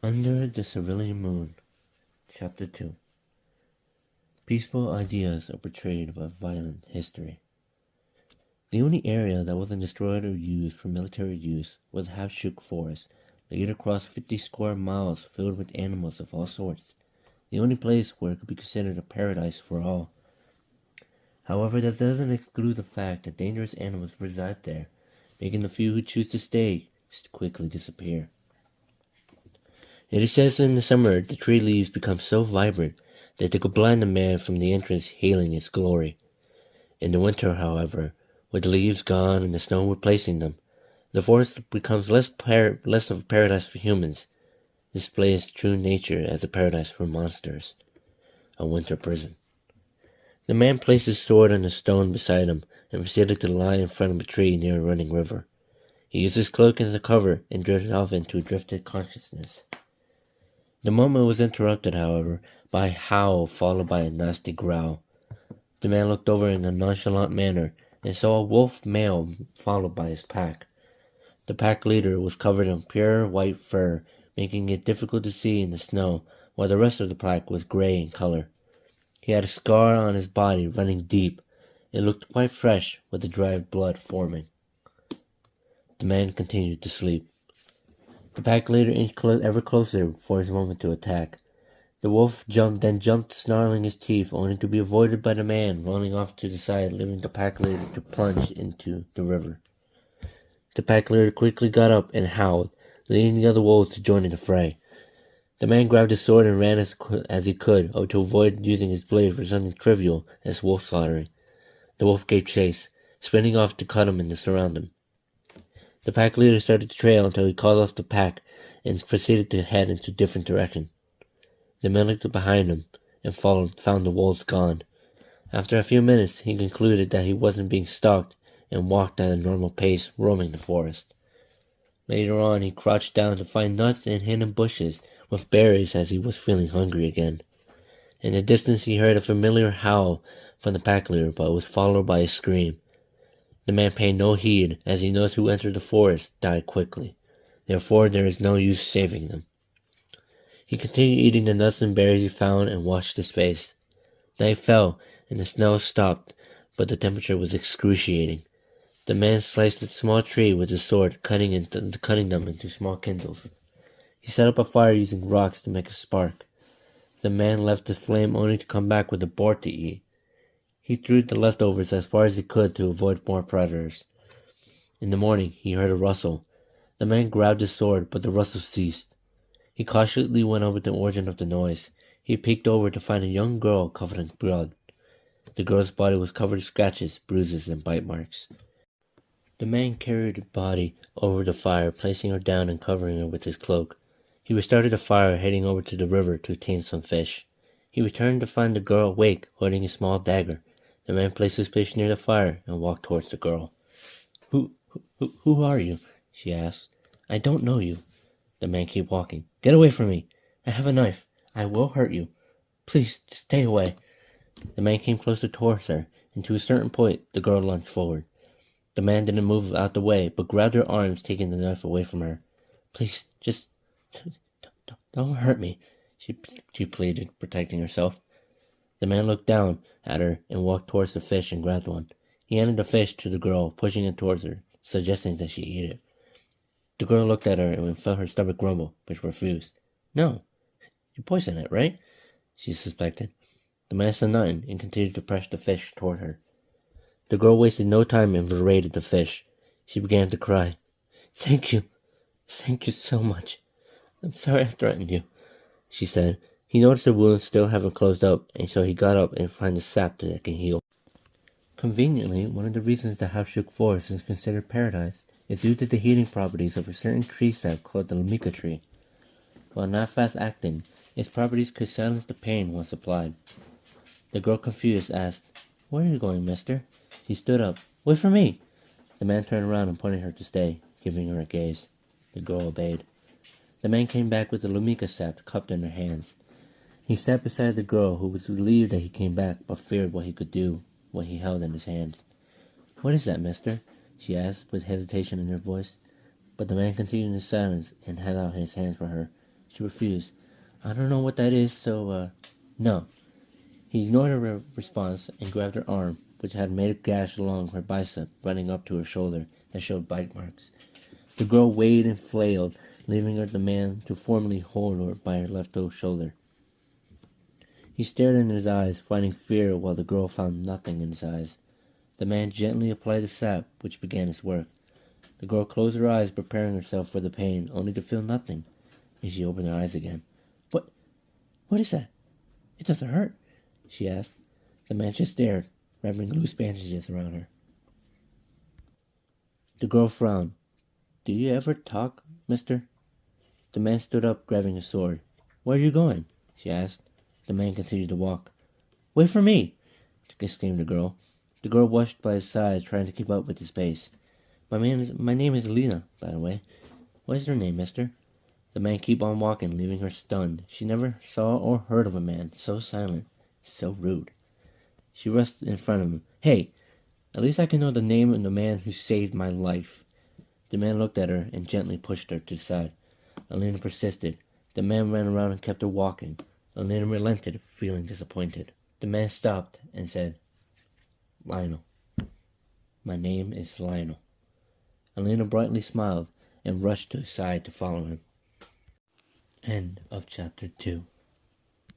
Under the Cerulean Moon, Chapter 2. Peaceful ideas are portrayed by violent history. The only area that wasn't destroyed or used for military use was Havshuk Forest, laid across 50 square miles filled with animals of all sorts, the only place where it could be considered a paradise for all. However, that doesn't exclude the fact that dangerous animals reside there, making the few who choose to stay quickly disappear. It is said in the summer the tree leaves become so vibrant that they could blind a man from the entrance hailing its glory. In the winter, however, with the leaves gone and the snow replacing them, the forest becomes less of a paradise for humans, displays true nature as a paradise for monsters, a winter prison. The man placed his sword on a stone beside him and proceeded to lie in front of a tree near a running river. He used his cloak as a cover and drifted off into a drifted consciousness. The moment was interrupted, however, by a howl followed by a nasty growl. The man looked over in a nonchalant manner and saw a wolf male followed by his pack. The pack leader was covered in pure white fur, making it difficult to see in the snow, while the rest of the pack was gray in color. He had a scar on his body running deep. It looked quite fresh, with the dried blood forming. The man continued to sleep. The pack leader inched ever closer for his moment to attack. The wolf jumped, snarling his teeth, only to be avoided by the man, rolling off to the side, leaving the pack leader to plunge into the river. The pack leader quickly got up and howled, leading the other wolves to join in the fray. The man grabbed his sword and ran as he could, to avoid using his blade for something trivial as wolf slaughtering. The wolf gave chase, spinning off to cut him and to surround him. The pack leader started to trail until he called off the pack and proceeded to head into a different direction. The man looked behind him and found the wolves gone. After a few minutes, he concluded that he wasn't being stalked and walked at a normal pace, roaming the forest. Later on, he crouched down to find nuts in hidden bushes with berries as he was feeling hungry again. In the distance, he heard a familiar howl from the pack leader, but it was followed by a scream. The man paid no heed, as he knows who entered the forest died quickly. Therefore, there is no use saving them. He continued eating the nuts and berries he found and washed his face. Night fell, and the snow stopped, but the temperature was excruciating. The man sliced a small tree with his sword, cutting them into small kindles. He set up a fire using rocks to make a spark. The man left the flame only to come back with a boar to eat. He threw the leftovers as far as he could to avoid more predators. In the morning, he heard a rustle. The man grabbed his sword, but the rustle ceased. He cautiously went over the origin of the noise. He peeked over to find a young girl covered in blood. The girl's body was covered in scratches, bruises, and bite marks. The man carried the body over the fire, placing her down and covering her with his cloak. He restarted the fire, heading over to the river to obtain some fish. He returned to find the girl awake, holding a small dagger. The man placed his fish near the fire and walked towards the girl. Who are you? She asked. I don't know you. The man kept walking. Get away from me. I have a knife. I will hurt you. Please, stay away. The man came closer towards her, and to a certain point, the girl lunged forward. The man didn't move out the way, but grabbed her arms, taking the knife away from her. Please, just don't hurt me, she pleaded, protecting herself. The man looked down at her and walked towards the fish and grabbed one. He handed the fish to the girl, pushing it towards her, suggesting that she eat it. The girl looked at her and felt her stomach grumble, but refused. No, you poisoned it, right? She suspected. The man said nothing and continued to press the fish toward her. The girl wasted no time and berated the fish. She began to cry. Thank you so much. I'm sorry I threatened you, she said. He noticed the wounds still haven't closed up, and so he got up and found the sap that can heal. Conveniently, one of the reasons the Havshuk Forest is considered paradise is due to the healing properties of a certain tree sap called the Lumika tree. While not fast-acting, its properties could silence the pain once applied. The girl, confused, asked, Where are you going, mister? She stood up. Wait for me! The man turned around and pointed her to stay, giving her a gaze. The girl obeyed. The man came back with the Lumika sap cupped in her hands. He sat beside the girl, who was relieved that he came back, but feared what he could do, what he held in his hands. What is that, mister? She asked, with hesitation in her voice. But the man continued in silence and held out his hands for her. She refused. I don't know what that is, so, no. He ignored her response and grabbed her arm, which had made a gash along her bicep running up to her shoulder that showed bite marks. The girl waved and flailed, leaving the man to formally hold her by her left shoulder. He stared in his eyes, finding fear while the girl found nothing in his eyes. The man gently applied the sap, which began its work. The girl closed her eyes, preparing herself for the pain, only to feel nothing, and she opened her eyes again. What is that? It doesn't hurt, she asked. The man just stared, wrapping loose bandages around her. The girl frowned. Do you ever talk, mister? The man stood up, grabbing his sword. Where are you going? She asked. The man continued to walk. Wait for me! Exclaimed the girl. The girl rushed by his side, trying to keep up with his pace. My name is Lena, by the way. What is your name, mister? The man kept on walking, leaving her stunned. She never saw or heard of a man so silent, so rude. She rushed in front of him. Hey, at least I can know the name of the man who saved my life. The man looked at her and gently pushed her to the side. Elena persisted. The man ran around and kept her walking. Elena relented, feeling disappointed. The man stopped and said, Lionel. My name is Lionel. Elena brightly smiled and rushed to his side to follow him. End of chapter 2.